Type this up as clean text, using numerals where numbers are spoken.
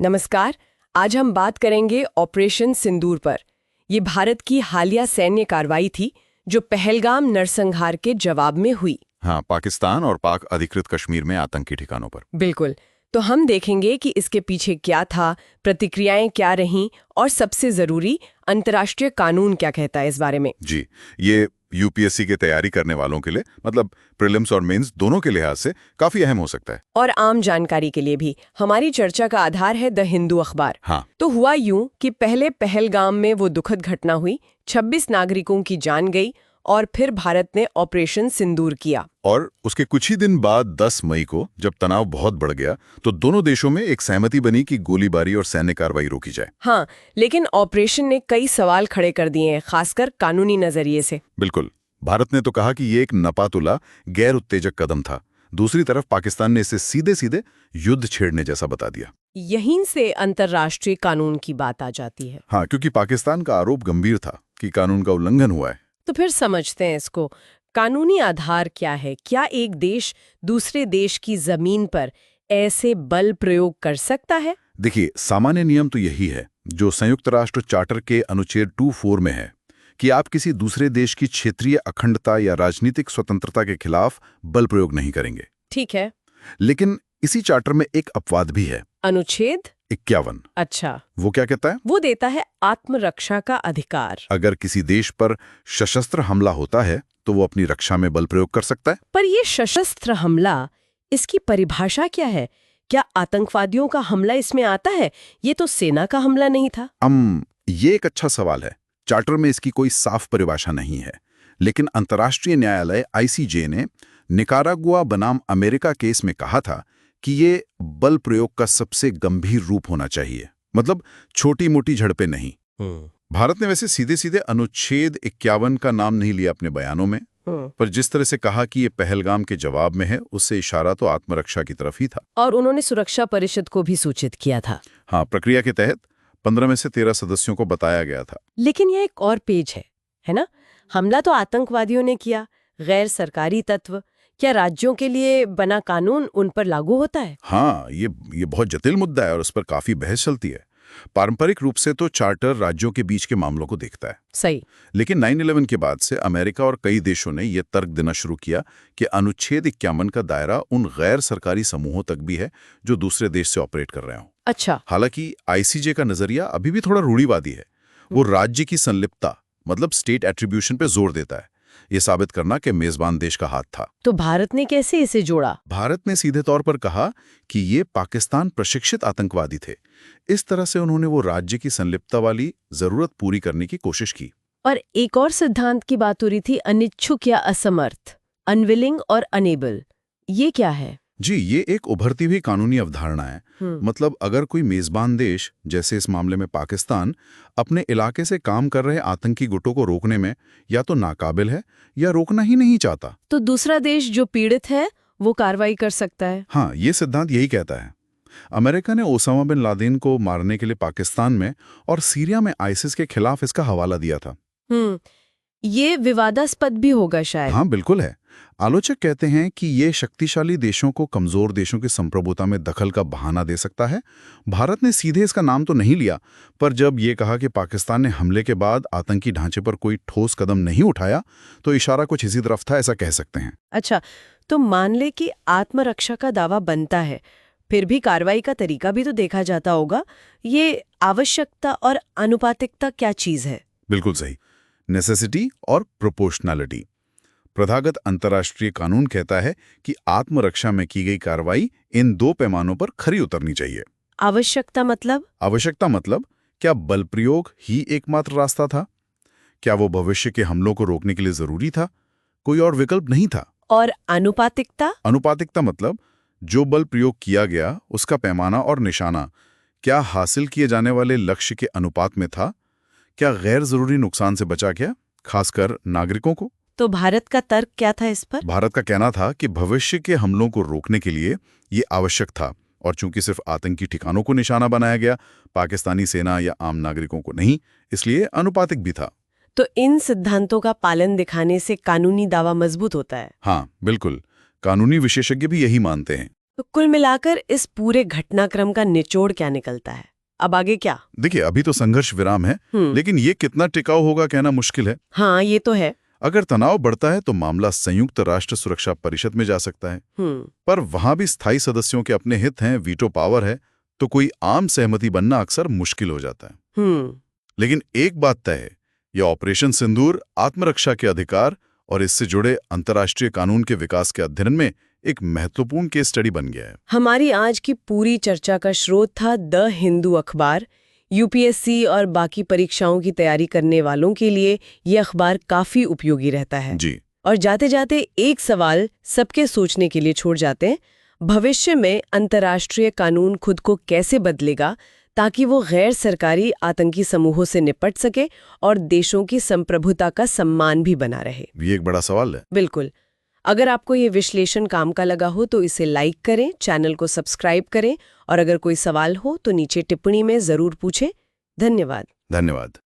नमस्कार। आज हम बात करेंगे ऑपरेशन सिंदूर पर। ये भारत की हालिया सैन्य कार्रवाई थी जो पहलगाम नरसंहार के जवाब में हुई। हाँ, पाकिस्तान और पाक अधिकृत कश्मीर में आतंकी ठिकानों पर। बिल्कुल। तो हम देखेंगे कि इसके पीछे क्या था, प्रतिक्रियाएं क्या रहीं और सबसे जरूरी अंतर्राष्ट्रीय कानून क्या कहता है इस बारे में। जी, ये यूपीएससी की तैयारी करने वालों के लिए, मतलब प्रीलिम्स और मेंस दोनों के लिहाज से काफी अहम हो सकता है। और आम जानकारी के लिए भी। हमारी चर्चा का आधार है द हिंदू अखबार। हाँ। तो हुआ यूं कि पहले पहलगाम में वो दुखद घटना हुई, 26 नागरिकों की जान गई और फिर भारत ने ऑपरेशन सिंदूर किया। और उसके कुछ ही दिन बाद 10 मई को जब तनाव बहुत बढ़ गया तो दोनों देशों में एक सहमति बनी कि गोलीबारी और सैन्य कार्रवाई रोकी जाए। हाँ, लेकिन ऑपरेशन ने कई सवाल खड़े कर दिए हैं, खासकर कानूनी नजरिए से। बिल्कुल। भारत ने तो कहा कि ये एक नपातुला गैर उत्तेजक कदम था। दूसरी तरफ पाकिस्तान ने इसे सीधे सीधे युद्ध छेड़ने जैसा बता दिया। यहीं से अंतर्राष्ट्रीय कानून की बात आ जाती है। हाँ, क्योंकि पाकिस्तान का आरोप गंभीर था कि कानून का उल्लंघन हुआ है। तो फिर समझते हैं इसको। कानूनी आधार क्या है? क्या एक देश दूसरे देश की जमीन पर ऐसे बल प्रयोग कर सकता है? देखिए, सामान्य नियम तो यही है जो संयुक्त राष्ट्र चार्टर के अनुच्छेद 24 में है कि आप किसी दूसरे देश की क्षेत्रीय अखंडता या राजनीतिक स्वतंत्रता के खिलाफ बल प्रयोग नहीं करेंगे। ठीक है। लेकिन इसी चार्टर में एक अपवाद भी है, अनुच्छेद 51। अच्छा, वो क्या कहता है? वो देता है आत्मरक्षा का अधिकार। अगर किसी देश पर सशस्त्र हमला होता है तो वो अपनी रक्षा में बल प्रयोग कर सकता है। पर ये सशस्त्र हमला, इसकी परिभाषा क्या है? क्या आतंकवादियों का हमला इसमें आता है? ये तो सेना का हमला नहीं था। ये एक अच्छा सवाल है। चार्टर में इसकी कोई साफ परिभाषा नहीं है, लेकिन अंतर्राष्ट्रीय न्यायालय आईसीजे ने निकारागुआ बनाम अमेरिका केस में कहा था कि ये बल प्रयोग का सबसे गंभीर रूप होना चाहिए, मतलब छोटी मोटी झड़पें नहीं। भारत ने वैसे सीधे सीधे अनुच्छेद 51 का नाम नहीं लिया अपने बयानों में, पर जिस तरह से कहा कि ये पहलगाम के जवाब में है, उससे इशारा तो आत्मरक्षा की तरफ ही था। और उन्होंने सुरक्षा परिषद को भी सूचित किया था। हाँ, प्रक्रिया के तहत 15 में से 13 सदस्यों को बताया गया था। लेकिन यह एक और पेज है ना? हमला तो आतंकवादियों ने किया, गैर सरकारी तत्व। क्या राज्यों के लिए बना कानून उन पर लागू होता है? हाँ, ये बहुत जटिल मुद्दा है और उस पर काफी बहस चलती है। पारंपरिक रूप से तो चार्टर राज्यों के बीच के मामलों को देखता है। सही। लेकिन 9/11 के बाद से अमेरिका और कई देशों ने यह तर्क देना शुरू किया कि अनुच्छेद 51 का दायरा उन गैर सरकारी समूहों तक भी है जो दूसरे देश से ऑपरेट कर रहे हों। अच्छा। हालांकि आईसीजे का नजरिया अभी भी थोड़ा रूढ़िवादी है। वो राज्य की संलिप्तता, मतलब स्टेट एट्रीब्यूशन पे जोर देता है, ये साबित करना कि मेजबान देश का हाथ था। तो भारत ने कैसे इसे जोड़ा? भारत ने सीधे तौर पर कहा कि ये पाकिस्तान प्रशिक्षित आतंकवादी थे। इस तरह से उन्होंने वो राज्य की संलिप्तता वाली जरूरत पूरी करने की कोशिश की। और एक और सिद्धांत की बात हो रही थी, अनिच्छुक या असमर्थ, अनविलिंग और अनेबल। ये क्या है? जी, ये एक उभरती हुई कानूनी अवधारणा है। मतलब अगर कोई मेजबान देश, जैसे इस मामले में पाकिस्तान, अपने इलाके से काम कर रहे आतंकी गुटों को रोकने में या तो नाकाबिल है या रोकना ही नहीं चाहता, तो दूसरा देश जो पीड़ित है वो कार्रवाई कर सकता है। हाँ, ये सिद्धांत यही कहता है। अमेरिका ने ओसामा बिन लादेन को मारने के लिए पाकिस्तान में और सीरिया में आईसिस के खिलाफ इसका हवाला दिया था। ये विवादास्पद भी होगा शायद। हाँ, बिल्कुल है। आलोचक कहते हैं कि ये शक्तिशाली देशों को कमजोर देशों की संप्रभुता में दखल का बहाना दे सकता है। भारत ने सीधे इसका नाम तो नहीं लिया, पर जब ये कहा कि पाकिस्तान ने हमले के बाद आतंकी ढांचे पर कोई ठोस कदम नहीं उठाया, तो इशारा कुछ इसी तरफ था, ऐसा कह सकते हैं। अच्छा, तो मान ले कि आत्मरक्षा का दावा बनता है, फिर भी कार्रवाई का तरीका भी तो देखा जाता होगा। ये आवश्यकता और अनुपातिकता क्या चीज है? बिल्कुल सही। नेसेसिटी और प्रोपोर्शनैलिटी। प्रथागत अंतर्राष्ट्रीय कानून कहता है कि आत्मरक्षा में की गई कार्रवाई इन दो पैमानों पर खरी उतरनी चाहिए। आवश्यकता मतलब? आवश्यकता मतलब क्या बल प्रयोग ही एकमात्र रास्ता था? क्या वो भविष्य के हमलों को रोकने के लिए जरूरी था? कोई और विकल्प नहीं था। और अनुपातिकता? अनुपातिकता मतलब जो बल प्रयोग किया गया उसका पैमाना और निशाना क्या हासिल किए जाने वाले लक्ष्य के अनुपात में था? क्या गैर जरूरी नुकसान से बचा गया, खासकर नागरिकों को? तो भारत का तर्क क्या था इस पर? भारत का कहना था कि भविष्य के हमलों को रोकने के लिए ये आवश्यक था, और चूंकि सिर्फ आतंकी ठिकानों को निशाना बनाया गया, पाकिस्तानी सेना या आम नागरिकों को नहीं, इसलिए अनुपातिक भी था। तो इन सिद्धांतों का पालन दिखाने से कानूनी दावा मजबूत होता है। हाँ, बिल्कुल। कानूनी विशेषज्ञ भी यही मानते हैं। तो कुल मिलाकर इस पूरे घटनाक्रम का निचोड़ क्या निकलता है? अब आगे क्या? देखिए, अभी तो संघर्ष विराम है, लेकिन ये कितना टिकाऊ होगा कहना मुश्किल है। हाँ, ये तो है। अगर तनाव बढ़ता है तो मामला संयुक्त राष्ट्र सुरक्षा परिषद में जा सकता है, पर वहां भी स्थायी सदस्यों के अपने हित हैं, वीटो पावर है, तो कोई आम सहमति बनना अक्सर मुश्किल हो जाता है। लेकिन एक बात तय है, यह ऑपरेशन सिंदूर आत्मरक्षा के अधिकार और इससे जुड़े अंतर्राष्ट्रीय कानून के विकास के अध्ययन में एक महत्वपूर्ण केस स्टडी बन गया है। हमारी आज की पूरी चर्चा का स्रोत था द हिंदू अखबार। यूपीएससी और बाकी परीक्षाओं की तैयारी करने वालों के लिए ये अखबार काफी उपयोगी रहता है। जी। और जाते जाते एक सवाल सबके सोचने के लिए छोड़ जाते हैं, भविष्य में अंतर्राष्ट्रीय कानून खुद को कैसे बदलेगा ताकि वो गैर सरकारी आतंकी समूहों से निपट सके और देशों की संप्रभुता का सम्मान भी बना रहे। ये एक बड़ा सवाल है। बिल्कुल। अगर आपको ये विश्लेषण काम का लगा हो तो इसे लाइक करें, चैनल को सब्सक्राइब करें और अगर कोई सवाल हो तो नीचे टिप्पणी में जरूर पूछें। धन्यवाद।